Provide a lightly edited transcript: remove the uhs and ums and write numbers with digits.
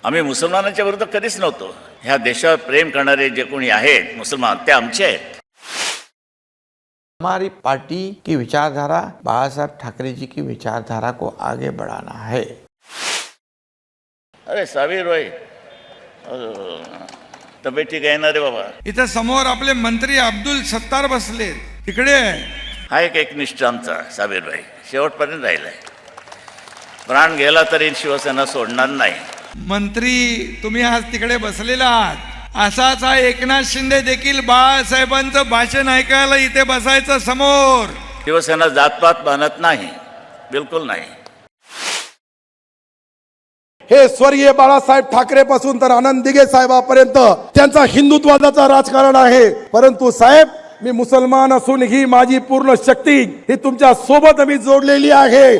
आम्ही मुसलमानांच्या विरुद्ध कधीच नव्हतो. ह्या देशावर प्रेम करणारे जे कोणी आहेत मुसलमान ते आमचे आहेत. हमारी पार्टी की विचारधारा बाला साहब ठाकरे जी की विचारधारा को आगे बढ़ाना है. अरे साबीर भाई तब्येत ठीक आहे ना रे बाबा? इथं समोर आपले मंत्री अब्दुल सत्तार बसले तिकडे. हा एक एकनिष्ठ आमचा साबीर भाई शेवटपर्यंत राहिलाय. प्राण गेला तरी शिवसेना सोडणार नाही. मंत्री तुम्ही आज तिकडे बसलेला आहात. असाच हा एकनाथ शिंदे देखील बाळासाहेबांचं भाषण ऐकायला इथे बसायचं समोर. शिवसेना जातपात मानत नाही, बिलकुल नाही. हे स्वर्गीय बाळासाहेब ठाकरे पासून तर आनंद दिघे साहेबांपर्यंत त्यांचा हिंदुत्वादाचा राजकारण आहे. परंतु साहेब, मी मुसलमान असून ही माझी पूर्ण शक्ती ही तुमच्या सोबत मी जोडलेली आहे.